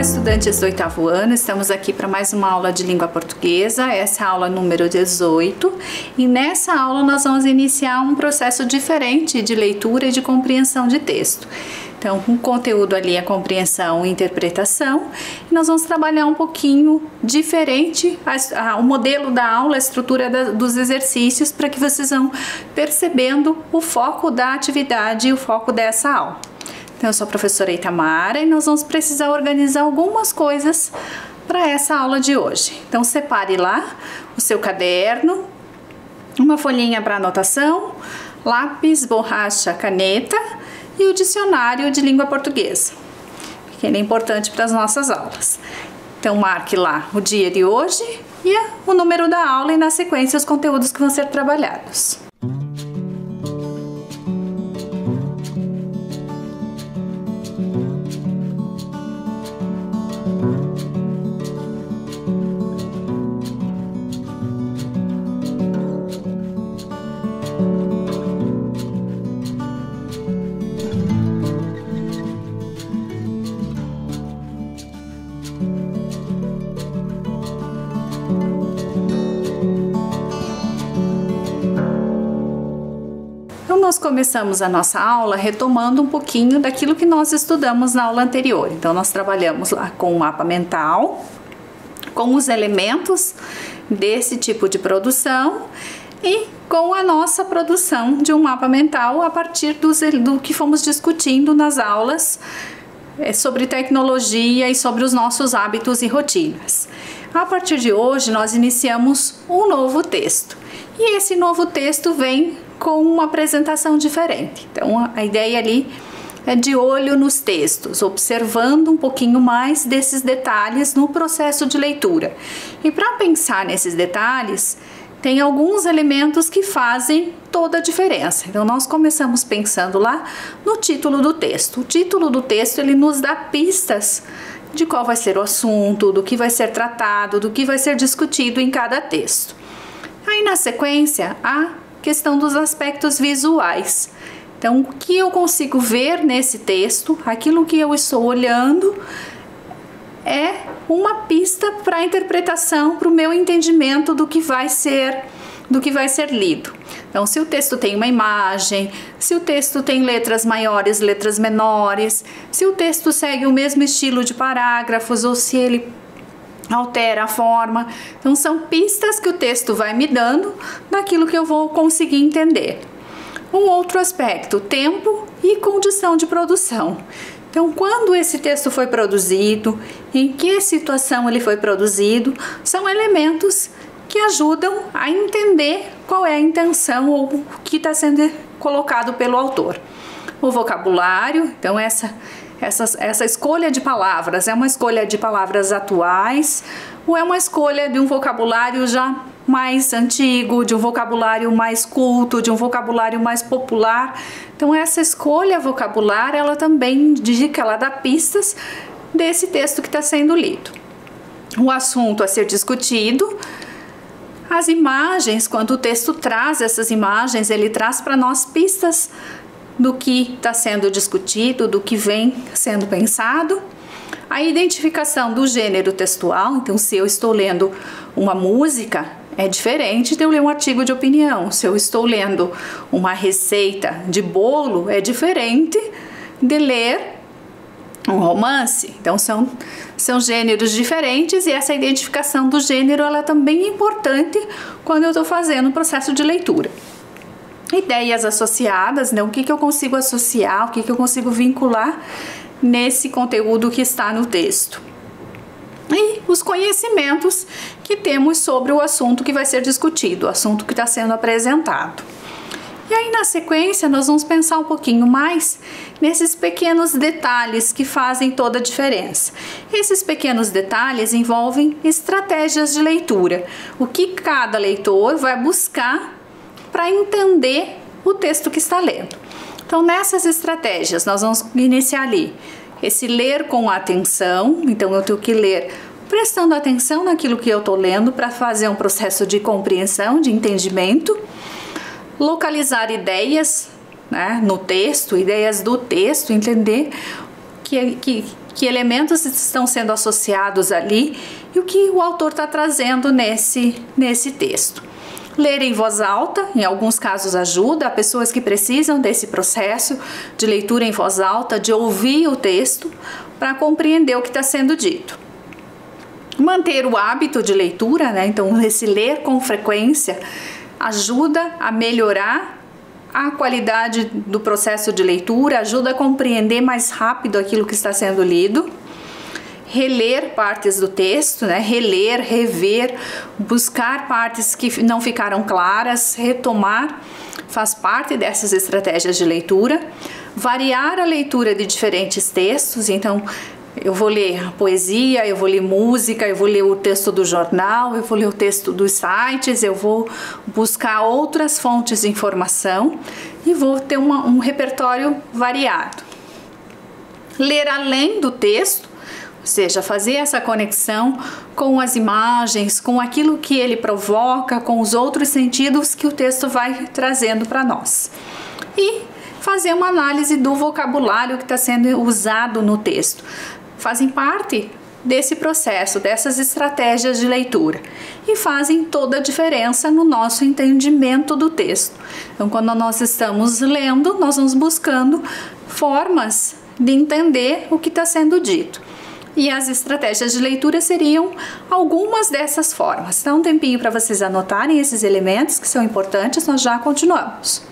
estudantes do 8º ano, estamos aqui para mais uma aula de língua portuguesa, essa é a aula número 18, e nessa aula nós vamos iniciar um processo diferente de leitura e de compreensão de texto. Então, o conteúdo ali é compreensão e interpretação, e nós vamos trabalhar um pouquinho diferente o modelo da aula, a estrutura dos exercícios, para que vocês vão percebendo o foco da atividade e o foco dessa aula. Então, eu sou a professora Itamara e nós vamos precisar organizar algumas coisas para essa aula de hoje. Então, separe lá o seu caderno, uma folhinha para anotação, lápis, borracha, caneta e o dicionário de língua portuguesa, que ele é importante para as nossas aulas. Então, marque lá o dia de hoje e o número da aula e, na sequência, os conteúdos que vão ser trabalhados. Nós começamos a nossa aula retomando um pouquinho daquilo que nós estudamos na aula anterior. Então, nós trabalhamos lá com o mapa mental, com os elementos desse tipo de produção e com a nossa produção de um mapa mental a partir do que fomos discutindo nas aulas sobre tecnologia e sobre os nossos hábitos e rotinas. A partir de hoje, nós iniciamos um novo texto. E esse novo texto vem com uma apresentação diferente. Então, a ideia ali é de olho nos textos, observando um pouquinho mais desses detalhes no processo de leitura. E para pensar nesses detalhes, tem alguns elementos que fazem toda a diferença. Então, nós começamos pensando lá no título do texto. O título do texto, ele nos dá pistas de qual vai ser o assunto, do que vai ser tratado, do que vai ser discutido em cada texto. Aí, na sequência, a questão dos aspectos visuais. Então, o que eu consigo ver nesse texto, aquilo que eu estou olhando, é uma pista para a interpretação, para o meu entendimento do que vai ser lido. Então, se o texto tem uma imagem, se o texto tem letras maiores, letras menores, se o texto segue o mesmo estilo de parágrafos ou se ele altera a forma. Então, são pistas que o texto vai me dando daquilo que eu vou conseguir entender. Um outro aspecto, tempo e condição de produção. Então, quando esse texto foi produzido, em que situação ele foi produzido, são elementos que ajudam a entender qual é a intenção ou o que está sendo colocado pelo autor. O vocabulário, então essa escolha de palavras, é uma escolha de palavras atuais ou é uma escolha de um vocabulário já mais antigo, de um vocabulário mais culto, de um vocabulário mais popular? Então, essa escolha vocabular, ela também indica, ela dá pistas desse texto que está sendo lido. O assunto a ser discutido, as imagens, quando o texto traz essas imagens, ele traz para nós pistas do que está sendo discutido, do que vem sendo pensado. A identificação do gênero textual, então se eu estou lendo uma música, é diferente de eu ler um artigo de opinião. Se eu estou lendo uma receita de bolo, é diferente de ler um romance. Então são gêneros diferentes e essa identificação do gênero ela também é importante quando eu estou fazendo o processo de leitura. Ideias associadas, né? O que eu consigo associar, o que eu consigo vincular nesse conteúdo que está no texto. E os conhecimentos que temos sobre o assunto que vai ser discutido, o assunto que está sendo apresentado. E aí, na sequência, nós vamos pensar um pouquinho mais nesses pequenos detalhes que fazem toda a diferença. Esses pequenos detalhes envolvem estratégias de leitura. O que cada leitor vai buscar para entender o texto que está lendo. Então, nessas estratégias, nós vamos iniciar ali esse ler com atenção. Então, eu tenho que ler prestando atenção naquilo que eu estou lendo para fazer um processo de compreensão, de entendimento. Localizar ideias, né, no texto, ideias do texto, entender que que elementos estão sendo associados ali e o que o autor está trazendo nesse texto. Ler em voz alta, em alguns casos ajuda, há pessoas que precisam desse processo de leitura em voz alta, de ouvir o texto para compreender o que está sendo dito. Manter o hábito de leitura, né? Então esse ler com frequência ajuda a melhorar a qualidade do processo de leitura, ajuda a compreender mais rápido aquilo que está sendo lido. Reler partes do texto, né? Reler, rever, buscar partes que não ficaram claras, retomar, faz parte dessas estratégias de leitura. Variar a leitura de diferentes textos, então eu vou ler poesia, eu vou ler música, eu vou ler o texto do jornal, eu vou ler o texto dos sites, eu vou buscar outras fontes de informação e vou ter um repertório variado. Ler além do texto, ou seja, fazer essa conexão com as imagens, com aquilo que ele provoca, com os outros sentidos que o texto vai trazendo para nós. E fazer uma análise do vocabulário que está sendo usado no texto. Fazem parte desse processo, dessas estratégias de leitura e fazem toda a diferença no nosso entendimento do texto. Então, quando nós estamos lendo, nós vamos buscando formas de entender o que está sendo dito. E as estratégias de leitura seriam algumas dessas formas. Dá um tempinho para vocês anotarem esses elementos que são importantes, nós já continuamos.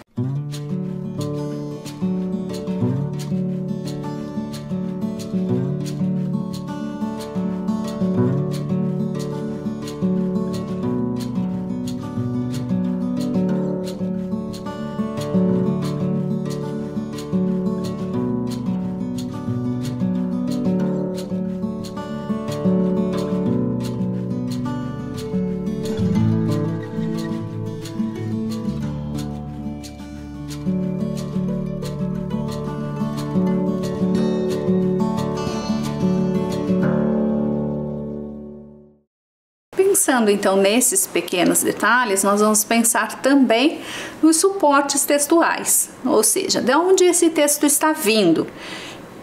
Pensando então nesses pequenos detalhes, nós vamos pensar também nos suportes textuais, ou seja, de onde esse texto está vindo,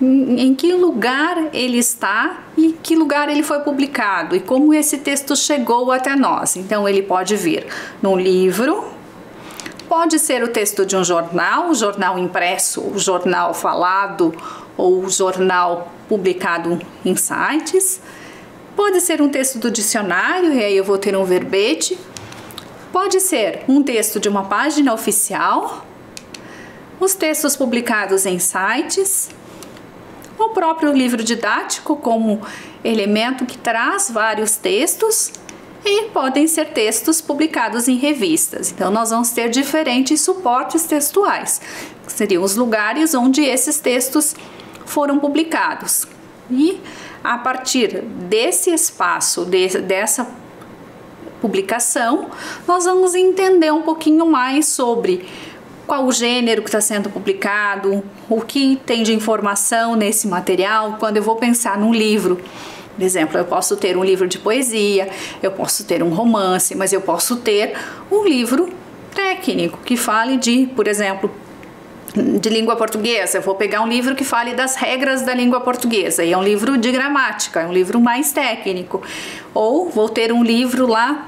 em que lugar ele está e em que lugar ele foi publicado e como esse texto chegou até nós. Então ele pode vir num livro, pode ser o texto de um jornal, o jornal impresso, o jornal falado ou o jornal publicado em sites. Pode ser um texto do dicionário, e aí eu vou ter um verbete. Pode ser um texto de uma página oficial, os textos publicados em sites, o próprio livro didático como elemento que traz vários textos e podem ser textos publicados em revistas. Então nós vamos ter diferentes suportes textuais, que seriam os lugares onde esses textos foram publicados. E a partir desse espaço, dessa publicação, nós vamos entender um pouquinho mais sobre qual o gênero que está sendo publicado, o que tem de informação nesse material. Quando eu vou pensar num livro, por exemplo, eu posso ter um livro de poesia, eu posso ter um romance, mas eu posso ter um livro técnico que fale de, por exemplo, de língua portuguesa. Eu vou pegar um livro que fale das regras da língua portuguesa e é um livro de gramática, é um livro mais técnico. Ou vou ter um livro lá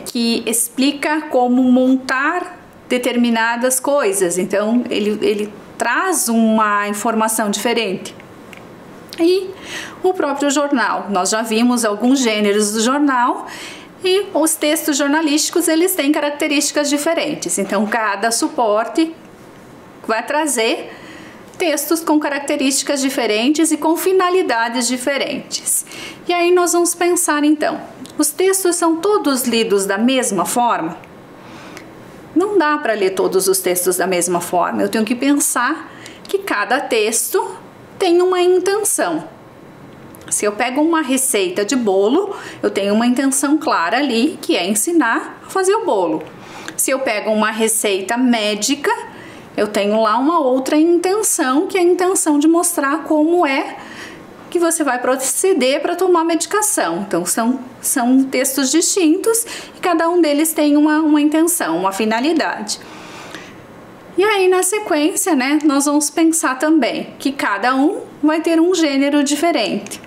que explica como montar determinadas coisas, então ele traz uma informação diferente. E o próprio jornal, nós já vimos alguns gêneros do jornal e os textos jornalísticos eles têm características diferentes, então cada suporte vai trazer textos com características diferentes e com finalidades diferentes. E aí nós vamos pensar então, os textos são todos lidos da mesma forma? Não dá para ler todos os textos da mesma forma, eu tenho que pensar que cada texto tem uma intenção. Se eu pego uma receita de bolo, eu tenho uma intenção clara ali, que é ensinar a fazer o bolo. Se eu pego uma receita médica, eu tenho lá uma outra intenção, que é a intenção de mostrar como é que você vai proceder para tomar medicação. Então, são textos distintos e cada um deles tem uma intenção, uma finalidade. E E aí, na sequência, né, nós vamos pensar também que cada um vai ter um gênero diferente.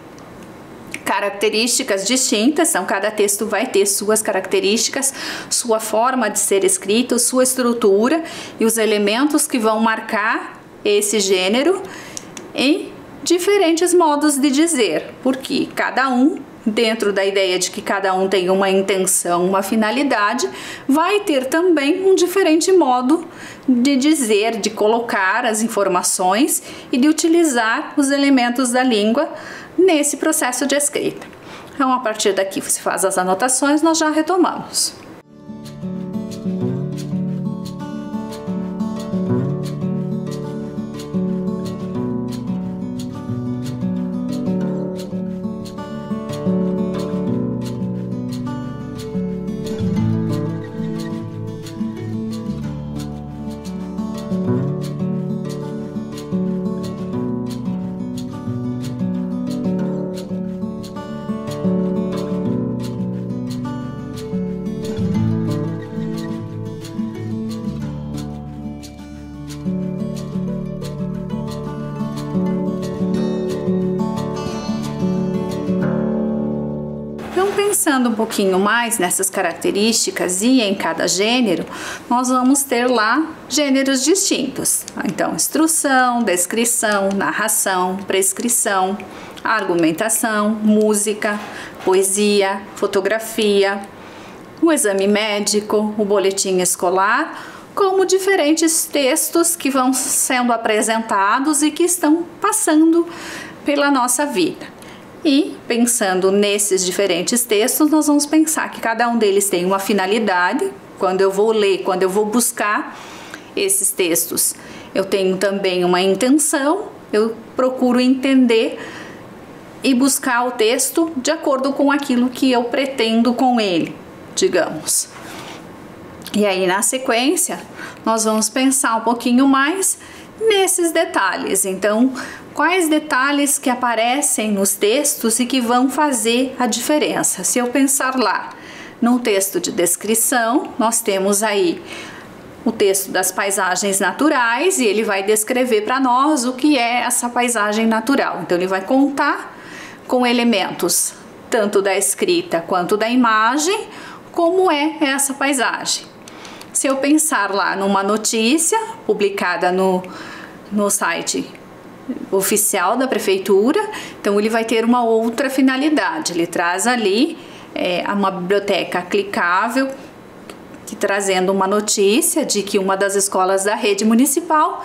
Características distintas, então cada texto vai ter suas características, sua forma de ser escrito, sua estrutura e os elementos que vão marcar esse gênero e diferentes modos de dizer, porque cada um, dentro da ideia de que cada um tem uma intenção, uma finalidade, vai ter também um diferente modo de dizer, de colocar as informações e de utilizar os elementos da língua nesse processo de escrita. Então, a partir daqui você faz as anotações, nós já retomamos. Pensando um pouquinho mais nessas características e em cada gênero, nós vamos ter lá gêneros distintos. Então, instrução, descrição, narração, prescrição, argumentação, música, poesia, fotografia, o exame médico, o boletim escolar, como diferentes textos que vão sendo apresentados e que estão passando pela nossa vida. E pensando nesses diferentes textos, nós vamos pensar que cada um deles tem uma finalidade. Quando eu vou ler, quando eu vou buscar esses textos, eu tenho também uma intenção, eu procuro entender e buscar o texto de acordo com aquilo que eu pretendo com ele, digamos. E aí, na sequência, nós vamos pensar um pouquinho mais nesses detalhes. Então, quais detalhes que aparecem nos textos e que vão fazer a diferença? Se eu pensar lá num texto de descrição, nós temos aí o texto das paisagens naturais e ele vai descrever para nós o que é essa paisagem natural. Então, ele vai contar com elementos tanto da escrita quanto da imagem, como é essa paisagem. Se eu pensar lá numa notícia publicada no site oficial da prefeitura, então ele vai ter uma outra finalidade. Ele traz ali uma biblioteca clicável, trazendo uma notícia de que uma das escolas da rede municipal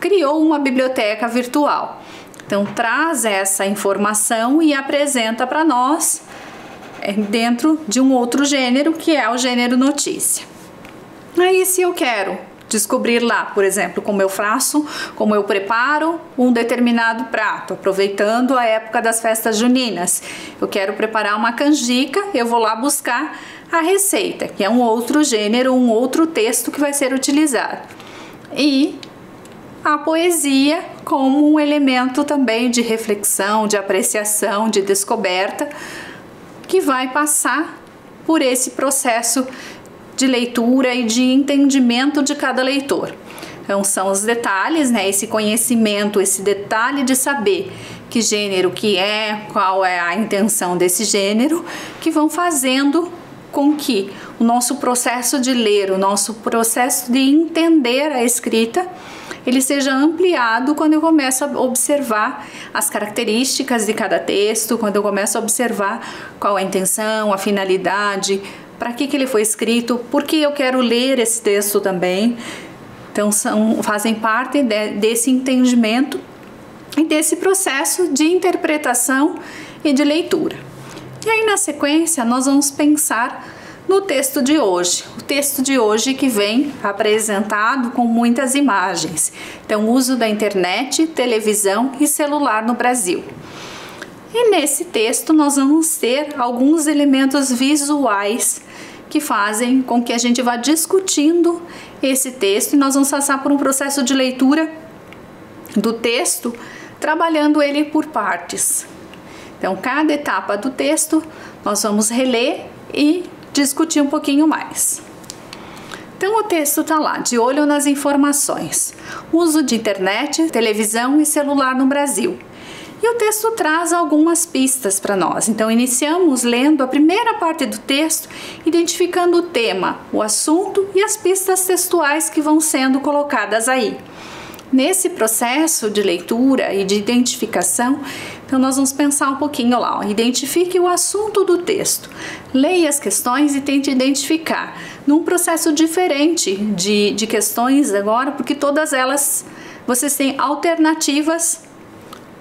criou uma biblioteca virtual. Então traz essa informação e apresenta para nós dentro de um outro gênero, que é o gênero notícia. Aí, se eu quero descobrir lá, por exemplo, como eu faço, como eu preparo um determinado prato, aproveitando a época das festas juninas, eu quero preparar uma canjica, eu vou lá buscar a receita, que é um outro gênero, um outro texto que vai ser utilizado. E a poesia como um elemento também de reflexão, de apreciação, de descoberta, que vai passar por esse processo de leitura e de entendimento de cada leitor. Então são os detalhes, né? Esse conhecimento, esse detalhe de saber que gênero que é, qual é a intenção desse gênero, que vão fazendo com que o nosso processo de ler, o nosso processo de entender a escrita, ele seja ampliado quando eu começo a observar as características de cada texto, quando eu começo a observar qual é a intenção, a finalidade, para que ele foi escrito, por que eu quero ler esse texto também. Então fazem parte desse entendimento e desse processo de interpretação e de leitura. E aí, na sequência, nós vamos pensar no texto de hoje. O texto de hoje que vem apresentado com muitas imagens. Então, o uso da internet, televisão e celular no Brasil. E nesse texto nós vamos ter alguns elementos visuais que fazem com que a gente vá discutindo esse texto e nós vamos passar por um processo de leitura do texto, trabalhando ele por partes. Então, cada etapa do texto nós vamos reler e discutir um pouquinho mais. Então o texto está lá, de olho nas informações. Uso de internet, televisão e celular no Brasil. E o texto traz algumas pistas para nós. Então iniciamos lendo a primeira parte do texto, identificando o tema, o assunto e as pistas textuais que vão sendo colocadas aí. Nesse processo de leitura e de identificação, então nós vamos pensar um pouquinho lá. Identifique o assunto do texto. Leia as questões e tente identificar. Num processo diferente de questões agora, porque todas elas, vocês têm alternativas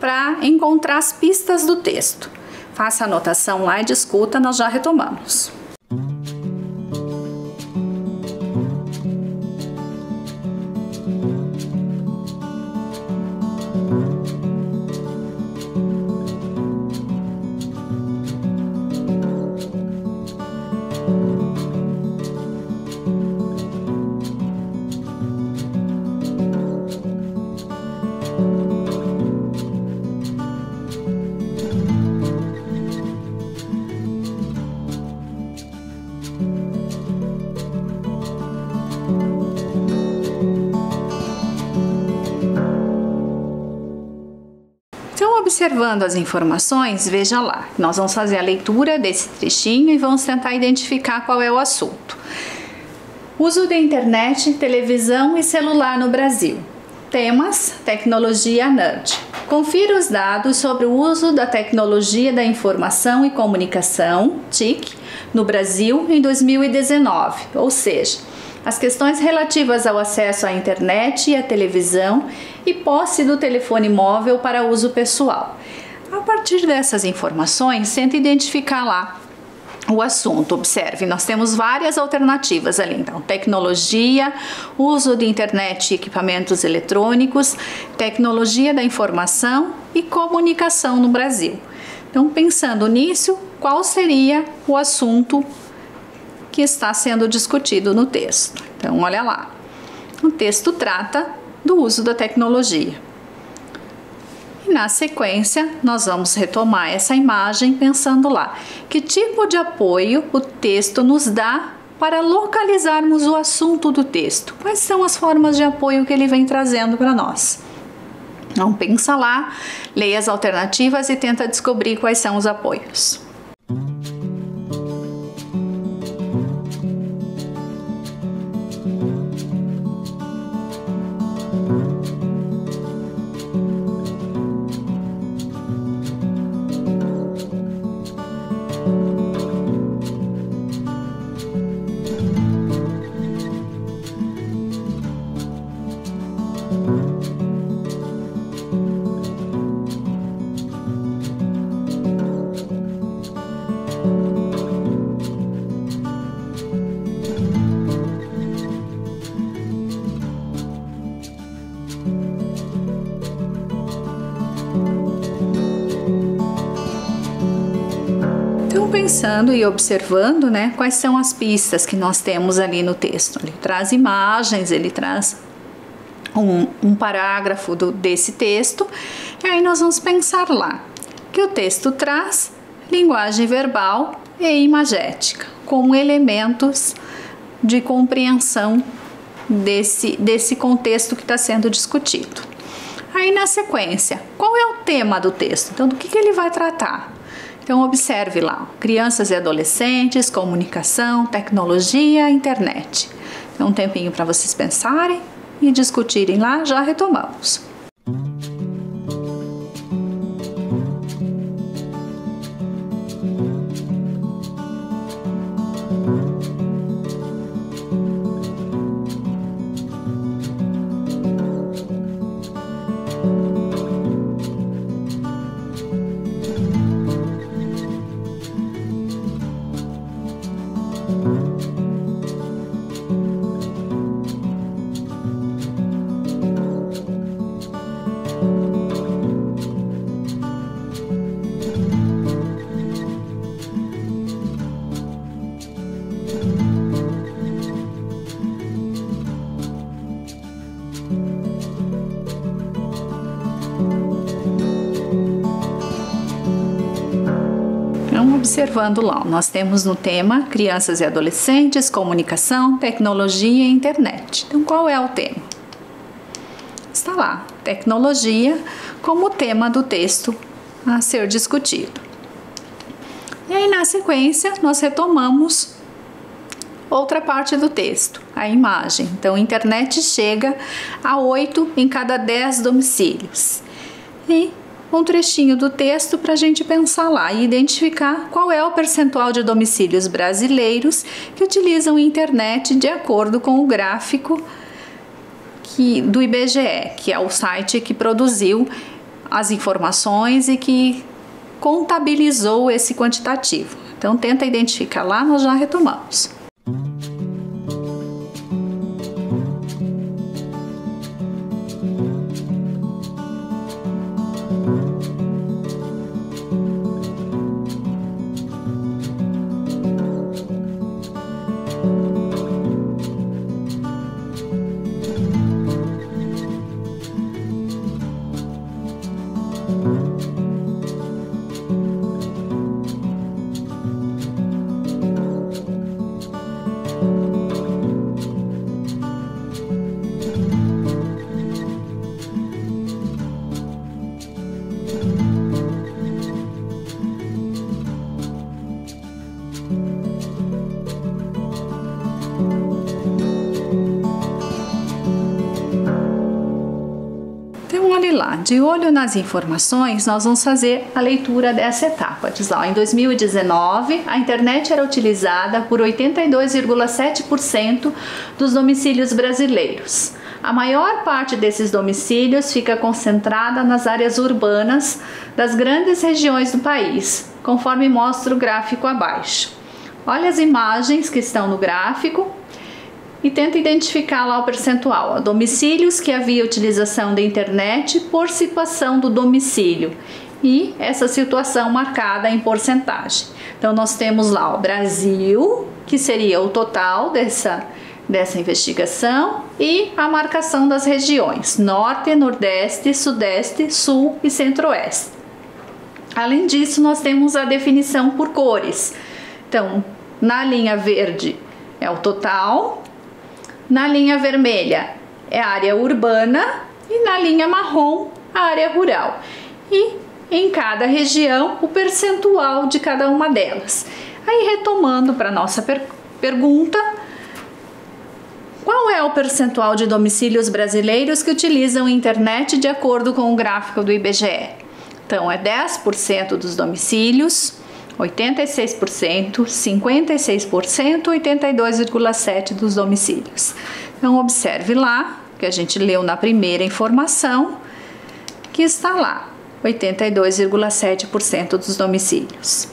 para encontrar as pistas do texto. Faça a anotação lá e discuta, nós já retomamos. Observando as informações, veja lá, nós vamos fazer a leitura desse trechinho e vamos tentar identificar qual é o assunto. Uso da internet, televisão e celular no Brasil. Temas: tecnologia nerd. Confira os dados sobre o uso da tecnologia da informação e comunicação, TIC, no Brasil em 2019, ou seja, as questões relativas ao acesso à internet e à televisão e posse do telefone móvel para uso pessoal. A partir dessas informações, tenta identificar lá o assunto. Observe, nós temos várias alternativas ali. Então, tecnologia, uso de internet e equipamentos eletrônicos, tecnologia da informação e comunicação no Brasil. Então, pensando nisso, qual seria o assunto que está sendo discutido no texto? Então, olha lá. O texto trata do uso da tecnologia. E na sequência, nós vamos retomar essa imagem pensando lá. Que tipo de apoio o texto nos dá para localizarmos o assunto do texto? Quais são as formas de apoio que ele vem trazendo para nós? Então, pensa lá, leia as alternativas e tenta descobrir quais são os apoios. Pensando e observando, né, quais são as pistas que nós temos ali no texto. Ele traz imagens, ele traz um parágrafo desse texto, e aí nós vamos pensar lá que o texto traz linguagem verbal e imagética como elementos de compreensão desse contexto que está sendo discutido. Aí na sequência, qual é o tema do texto? Então, do que ele vai tratar? Então, observe lá, crianças e adolescentes, comunicação, tecnologia, internet. Então, um tempinho para vocês pensarem e discutirem lá, já retomamos. Observando lá, nós temos no tema crianças e adolescentes, comunicação, tecnologia e internet. Então, qual é o tema? Está lá, tecnologia como tema do texto a ser discutido. E aí, na sequência, nós retomamos outra parte do texto, a imagem. Então, a internet chega a 8 em cada 10 domicílios. E um trechinho do texto para a gente pensar lá e identificar qual é o percentual de domicílios brasileiros que utilizam a internet de acordo com o gráfico do IBGE, que é o site que produziu as informações e que contabilizou esse quantitativo. Então, tenta identificar lá, nós já retomamos. Lá, de olho nas informações, nós vamos fazer a leitura dessa etapa. Diz lá, em 2019, a internet era utilizada por 82,7% dos domicílios brasileiros. A maior parte desses domicílios fica concentrada nas áreas urbanas das grandes regiões do país, conforme mostra o gráfico abaixo. Olha as imagens que estão no gráfico e tenta identificar lá o percentual. Domicílios que havia utilização da internet por situação do domicílio e essa situação marcada em porcentagem. Então, nós temos lá o Brasil, que seria o total dessa investigação, e a marcação das regiões Norte, Nordeste, Sudeste, Sul e Centro-Oeste. Além disso, nós temos a definição por cores. Então, na linha verde é o total, na linha vermelha é a área urbana e na linha marrom a área rural. E em cada região o percentual de cada uma delas. Aí, retomando para a nossa pergunta, qual é o percentual de domicílios brasileiros que utilizam a internet de acordo com o gráfico do IBGE? Então, é 10% dos domicílios, 86%, 56%, 82,7% dos domicílios. Então, observe lá, que a gente leu na primeira informação, que está lá, 82,7% dos domicílios.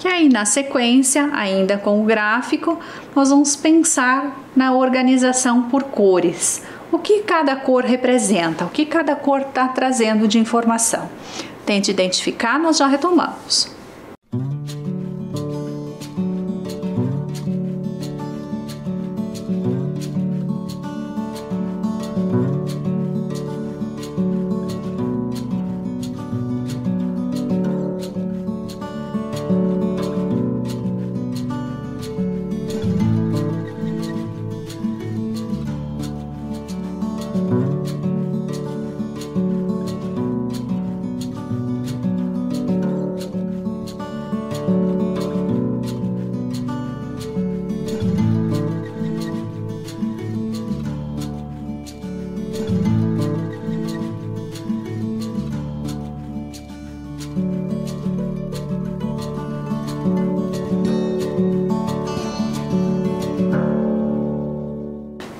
E aí, na sequência, ainda com o gráfico, nós vamos pensar na organização por cores. O que cada cor representa? O que cada cor está trazendo de informação? Tente identificar, nós já retomamos.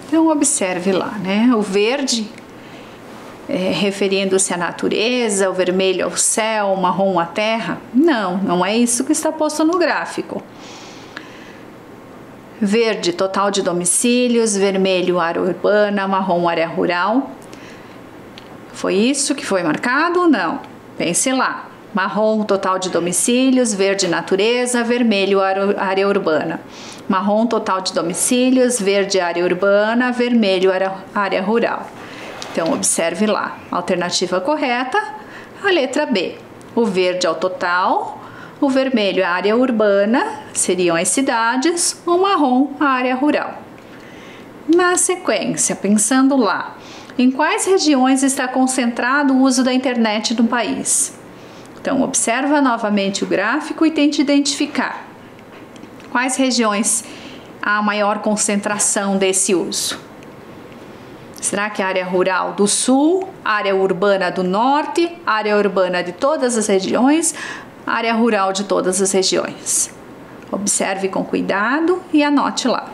Então, observe lá, né? O verde referindo-se à natureza, o vermelho ao céu, o marrom à terra. Não, não é isso que está posto no gráfico. Verde, total de domicílios, vermelho, área urbana, marrom, área rural. Foi isso que foi marcado ou não? Pense lá. Marrom, total de domicílios, verde, natureza, vermelho, área urbana. Marrom, total de domicílios, verde, área urbana, vermelho, área rural. Então, observe lá. Alternativa correta, a letra B. O verde é o total, O vermelho é a área urbana, seriam as cidades, o marrom a área rural. Na sequência, pensando lá, em quais regiões está concentrado o uso da internet no país? Então, observa novamente o gráfico e tente identificar quais regiões há a maior concentração desse uso. Será que é a área rural do sul, área urbana do norte, área urbana de todas as regiões, área rural de todas as regiões? Observe com cuidado e anote lá.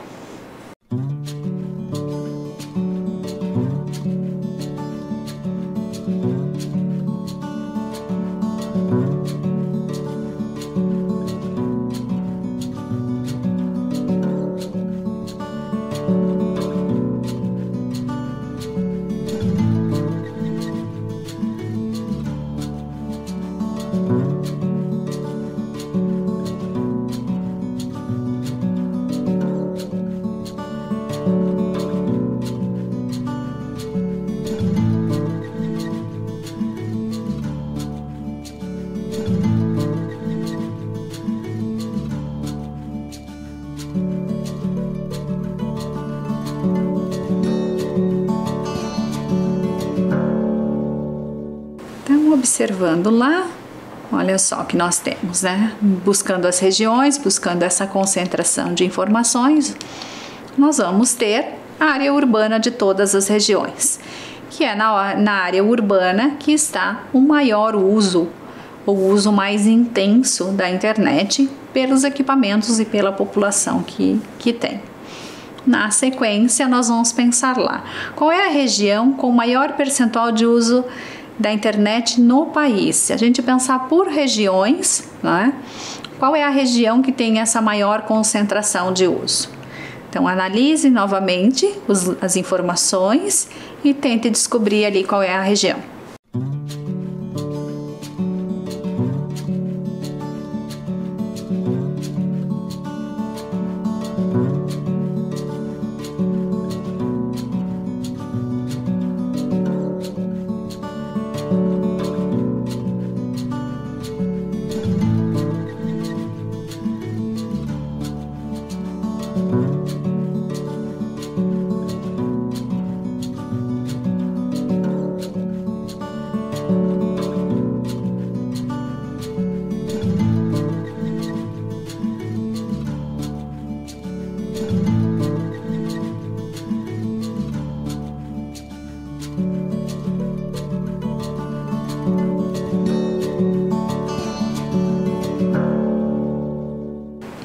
Observando lá, olha só o que nós temos, né? Buscando as regiões, buscando essa concentração de informações, nós vamos ter a área urbana de todas as regiões, que é na área urbana que está o maior uso, o uso mais intenso da internet pelos equipamentos e pela população que tem. Na sequência, nós vamos pensar lá, qual é a região com maior percentual de uso da internet no país? Se a gente pensar por regiões, né, qual é a região que tem essa maior concentração de uso? Então, analise novamente as informações e tente descobrir ali qual é a região.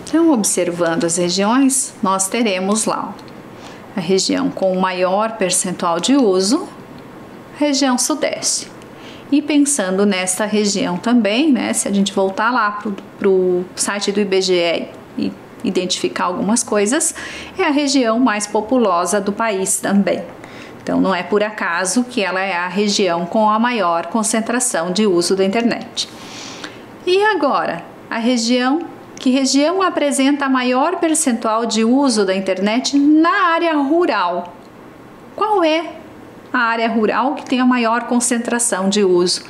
Então, observando as regiões, nós teremos lá a região com o maior percentual de uso, região sudeste. E pensando nesta região também, né, se a gente voltar lá para o site do IBGE e identificar algumas coisas, é a região mais populosa do país também. Então, não é por acaso que ela é a região com a maior concentração de uso da internet. E agora, que região apresenta maior percentual de uso da internet na área rural? Qual é a área rural que tem a maior concentração de uso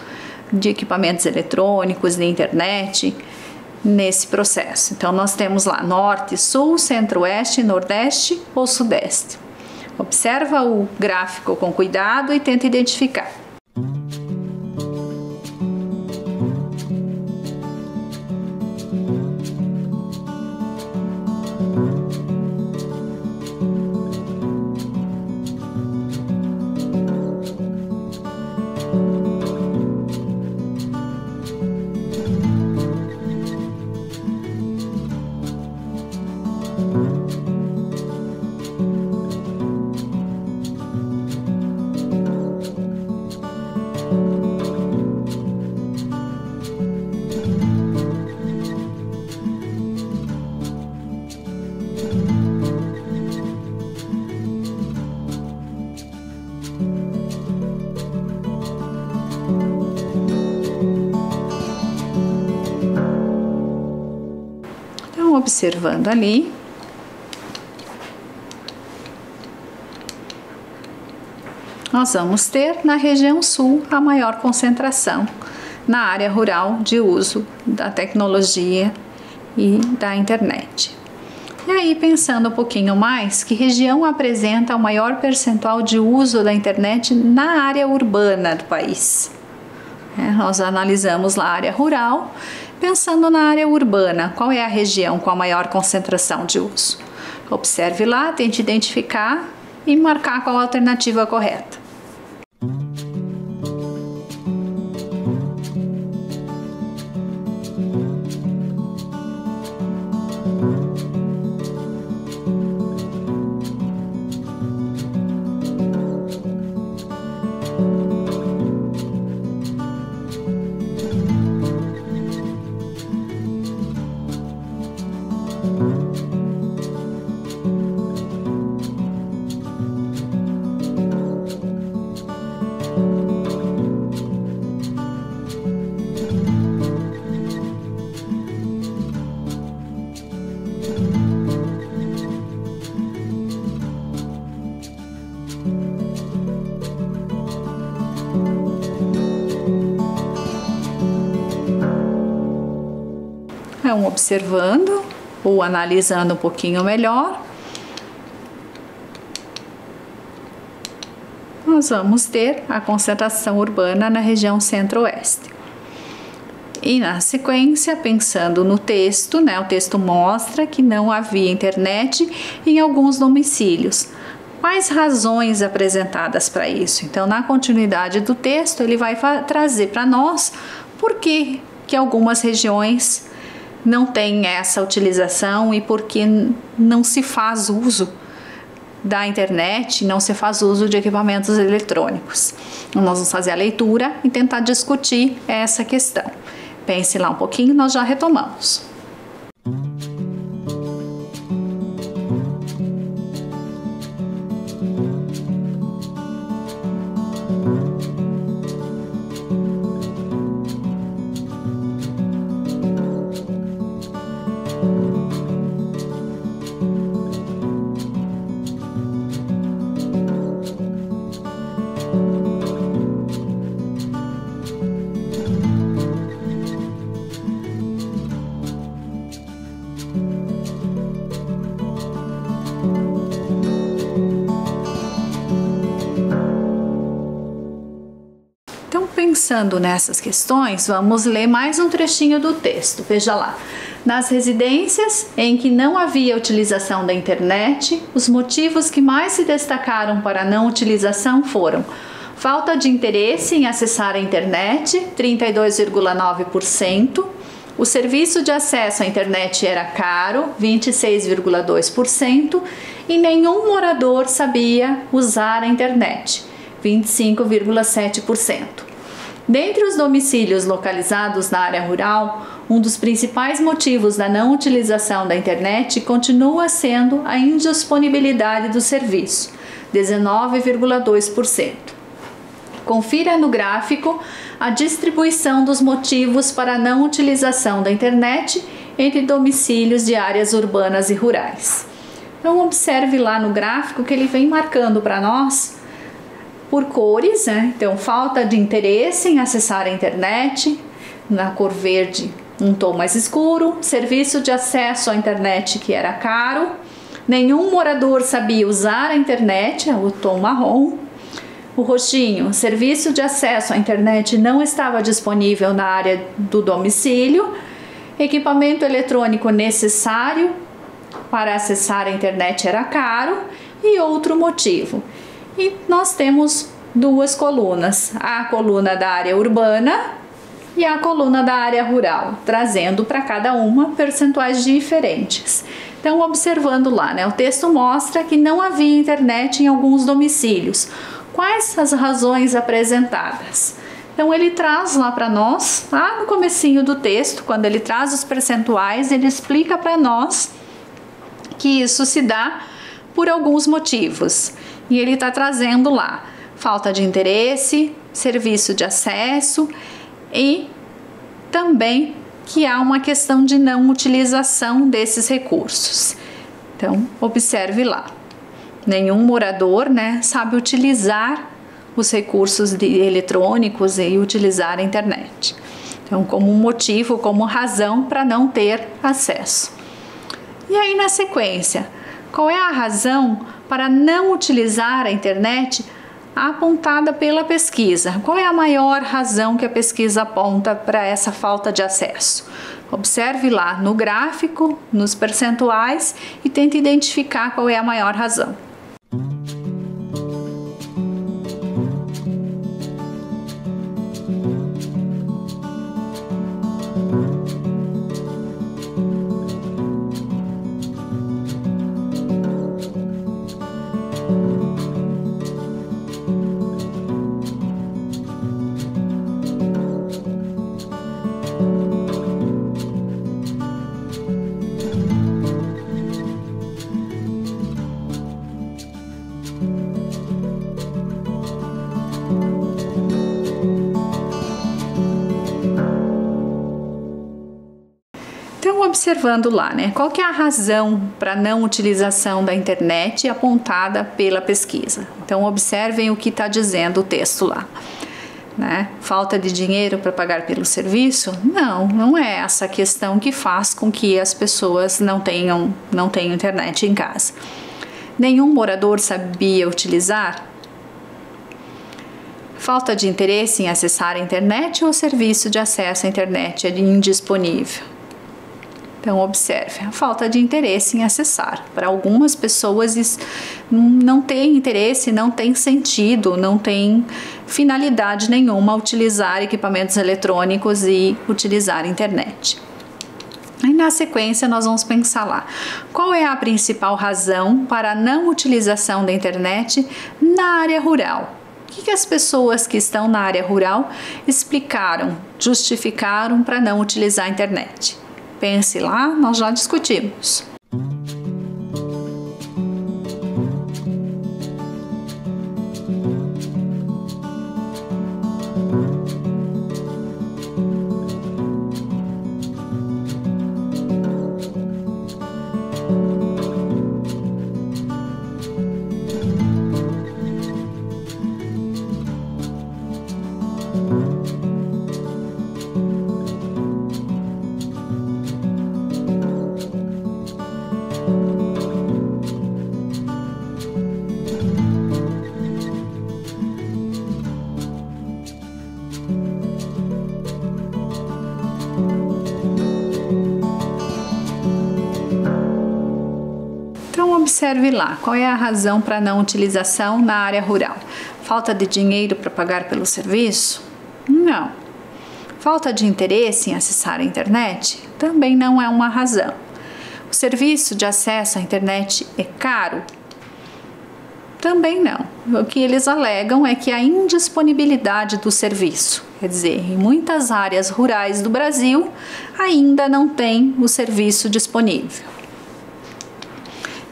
de equipamentos eletrônicos, de internet, nesse processo? Então, nós temos lá norte, sul, centro-oeste, nordeste ou sudeste. Observa o gráfico com cuidado e tenta identificar. Observando ali, nós vamos ter na região sul a maior concentração na área rural de uso da tecnologia e da internet. E aí, pensando um pouquinho mais, que região apresenta o maior percentual de uso da internet na área urbana do país? Nós analisamos lá a área rural, pensando na área urbana, qual é a região com a maior concentração de uso? Observe lá, tente identificar e marcar qual a alternativa correta. Observando ou analisando um pouquinho melhor, nós vamos ter a concentração urbana na região centro-oeste. E na sequência, pensando no texto, o texto mostra que não havia internet em alguns domicílios. Quais razões apresentadas para isso? Então, na continuidade do texto, ele vai trazer para nós por que algumas regiões não tem essa utilização e porque não se faz uso da internet, não se faz uso de equipamentos eletrônicos. Então, nós vamos fazer a leitura e tentar discutir essa questão. Pense lá um pouquinho, nós já retomamos. Pensando nessas questões, vamos ler mais um trechinho do texto. Veja lá. Nas residências em que não havia utilização da internet, os motivos que mais se destacaram para a não utilização foram falta de interesse em acessar a internet, 32,9%, o serviço de acesso à internet era caro, 26,2%, e nenhum morador sabia usar a internet, 25,7%. Dentre os domicílios localizados na área rural, um dos principais motivos da não utilização da internet continua sendo a indisponibilidade do serviço, 19,2%. Confira no gráfico a distribuição dos motivos para a não utilização da internet entre domicílios de áreas urbanas e rurais. Então, observe lá no gráfico que ele vem marcando para nós por cores, Então, falta de interesse em acessar a internet, na cor verde, um tom mais escuro, serviço de acesso à internet que era caro, nenhum morador sabia usar a internet, o tom marrom, o roxinho, serviço de acesso à internet não estava disponível na área do domicílio, equipamento eletrônico necessário para acessar a internet era caro e outro motivo. E nós temos duas colunas, a coluna da área urbana e a coluna da área rural, trazendo para cada uma percentuais diferentes. Então, observando lá, o texto mostra que não havia internet em alguns domicílios. Quais as razões apresentadas? Então, ele traz lá para nós, lá no comecinho do texto, quando ele traz os percentuais, ele explica para nós que isso se dá por alguns motivos. E ele está trazendo lá falta de interesse, serviço de acesso e também que há uma questão de não utilização desses recursos. Então, observe lá. Nenhum morador, sabe utilizar os recursos eletrônicos e utilizar a internet. Então, como motivo, como razão para não ter acesso. E aí, na sequência, qual é a razão para não utilizar a internet apontada pela pesquisa? Qual é a maior razão que a pesquisa aponta para essa falta de acesso? Observe lá no gráfico, nos percentuais e tente identificar qual é a maior razão. Então, observando lá, né? Qual que é a razão para não utilização da internet apontada pela pesquisa? Então, observem o que está dizendo o texto lá. Né? Falta de dinheiro para pagar pelo serviço? Não é essa questão que faz com que as pessoas não tenham internet em casa. Nenhum morador sabia utilizar? Falta de interesse em acessar a internet ou o serviço de acesso à internet é indisponível? Então, observe, a falta de interesse em acessar. Para algumas pessoas isso não tem interesse, não tem sentido, não tem finalidade nenhuma utilizar equipamentos eletrônicos e utilizar a internet. Aí, na sequência, nós vamos pensar lá. Qual é a principal razão para a não utilização da internet na área rural? O que as pessoas que estão na área rural explicaram, justificaram para não utilizar a internet? Pense lá, nós já discutimos. Observe lá, qual é a razão para não utilização na área rural? Falta de dinheiro para pagar pelo serviço? Não. Falta de interesse em acessar a internet? Também não é uma razão. O serviço de acesso à internet é caro? Também não. O que eles alegam é que a indisponibilidade do serviço, quer dizer, em muitas áreas rurais do Brasil ainda não tem o serviço disponível.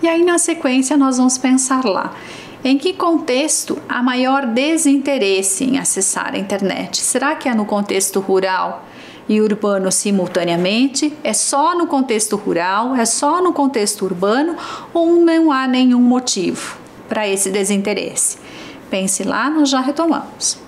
E aí, na sequência, nós vamos pensar lá. Em que contexto há maior desinteresse em acessar a internet? Será que é no contexto rural e urbano simultaneamente? É só no contexto rural? É só no contexto urbano? Ou não há nenhum motivo para esse desinteresse? Pense lá, nós já retomamos.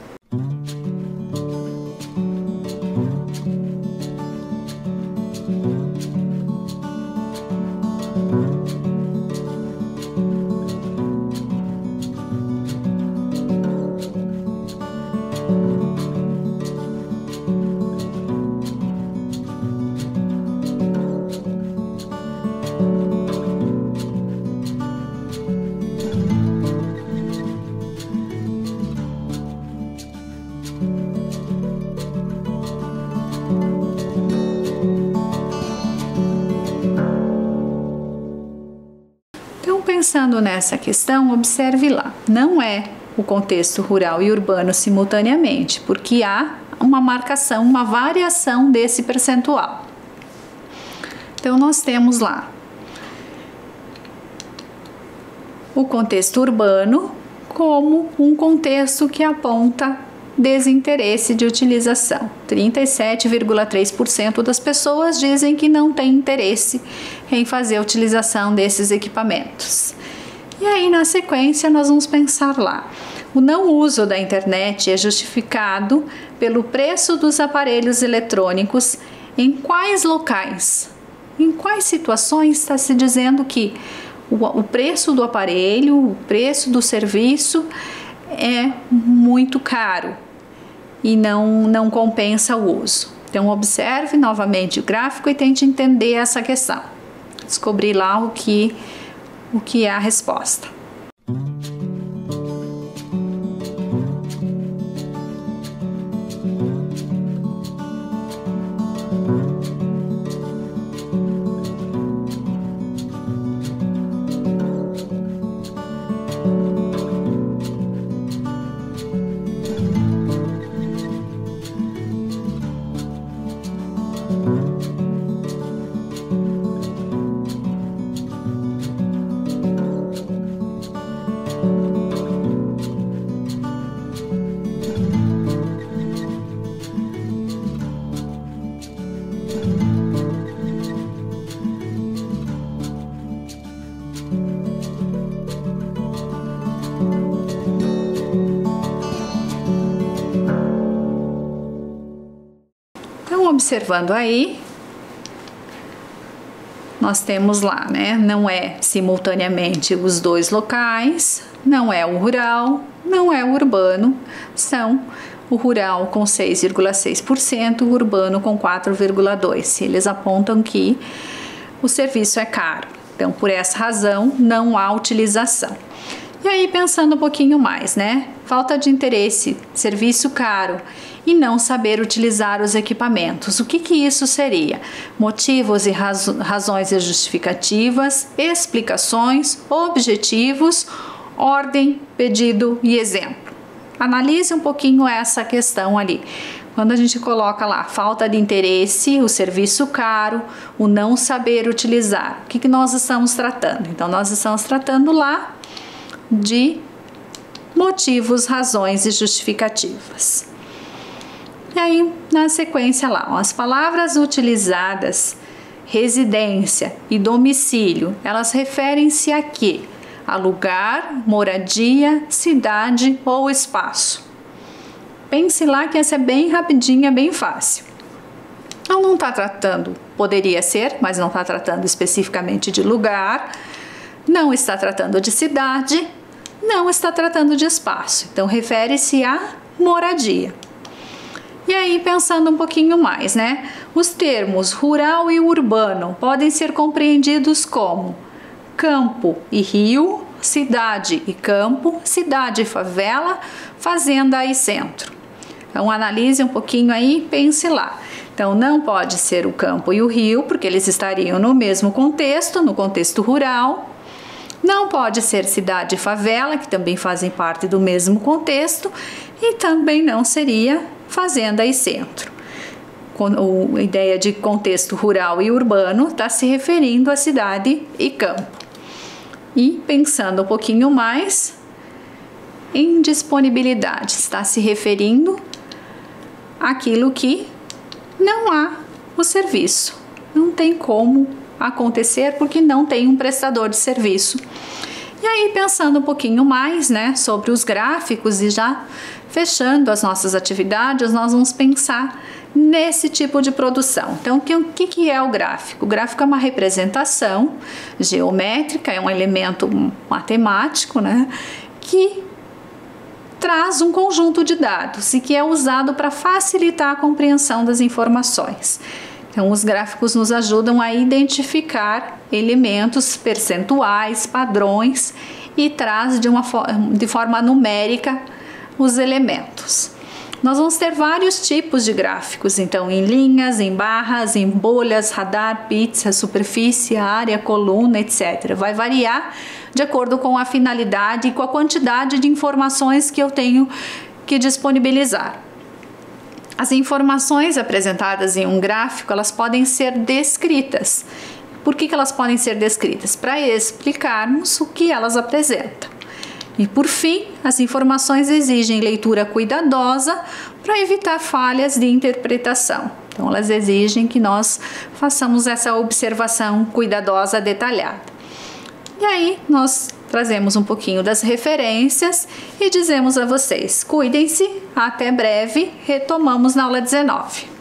Pensando nessa questão, observe lá, não é o contexto rural e urbano simultaneamente, porque há uma marcação, uma variação desse percentual. Então, nós temos lá o contexto urbano como um contexto que aponta desinteresse de utilização. 37,3% das pessoas dizem que não tem interesse em fazer a utilização desses equipamentos. E aí, na sequência, nós vamos pensar lá. O não uso da internet é justificado pelo preço dos aparelhos eletrônicos em quais locais, em quais situações está se dizendo que o preço do aparelho, o preço do serviço é muito caro e não compensa o uso. Então observe novamente o gráfico e tente entender essa questão. Descobrir lá o que é a resposta. Observando aí, nós temos lá, né? Não é simultaneamente os dois locais, não é o rural, não é o urbano, são o rural com 6,6%, o urbano com 4,2%. Eles apontam que o serviço é caro, então por essa razão não há utilização. E aí pensando um pouquinho mais, né? Falta de interesse, serviço caro e não saber utilizar os equipamentos. O que isso seria? Motivos e razões e justificativas, explicações, objetivos, ordem, pedido e exemplo. Analise um pouquinho essa questão ali. Quando a gente coloca lá falta de interesse, o serviço caro, o não saber utilizar, o que nós estamos tratando? Então, nós estamos tratando lá de motivos, razões e justificativas. E aí, na sequência lá, as palavras utilizadas, residência e domicílio, elas referem-se a quê? A lugar, moradia, cidade ou espaço. Pense lá que essa é bem rapidinha, bem fácil. Ela não está tratando, poderia ser, mas não está tratando especificamente de lugar, não está tratando de cidade, não está tratando de espaço. Então, refere-se à moradia. E aí, pensando um pouquinho mais, né? Os termos rural e urbano podem ser compreendidos como campo e rio, cidade e campo, cidade e favela, fazenda e centro. Então, analise um pouquinho aí e pense lá. Então, não pode ser o campo e o rio, porque eles estariam no mesmo contexto, no contexto rural. Não pode ser cidade e favela, que também fazem parte do mesmo contexto. E também não seria fazenda e centro. A ideia de contexto rural e urbano está se referindo à cidade e campo. E pensando um pouquinho mais, em disponibilidade, está se referindo àquilo que não há o serviço. Não tem como acontecer porque não tem um prestador de serviço. E aí, pensando um pouquinho mais, né, sobre os gráficos e já fechando as nossas atividades, nós vamos pensar nesse tipo de produção. Então, o que é o gráfico? O gráfico é uma representação geométrica, é um elemento matemático, né, que traz um conjunto de dados e que é usado para facilitar a compreensão das informações. Então, os gráficos nos ajudam a identificar elementos percentuais, padrões e traz de forma numérica os elementos. Nós vamos ter vários tipos de gráficos, então em linhas, em barras, em bolhas, radar, pizza, superfície, área, coluna, etc. Vai variar de acordo com a finalidade e com a quantidade de informações que eu tenho que disponibilizar. As informações apresentadas em um gráfico, elas podem ser descritas. Por que elas podem ser descritas? Para explicarmos o que elas apresentam. E por fim, as informações exigem leitura cuidadosa para evitar falhas de interpretação. Então, elas exigem que nós façamos essa observação cuidadosa, detalhada. E aí nós trazemos um pouquinho das referências e dizemos a vocês: cuidem-se, até breve, retomamos na aula 19.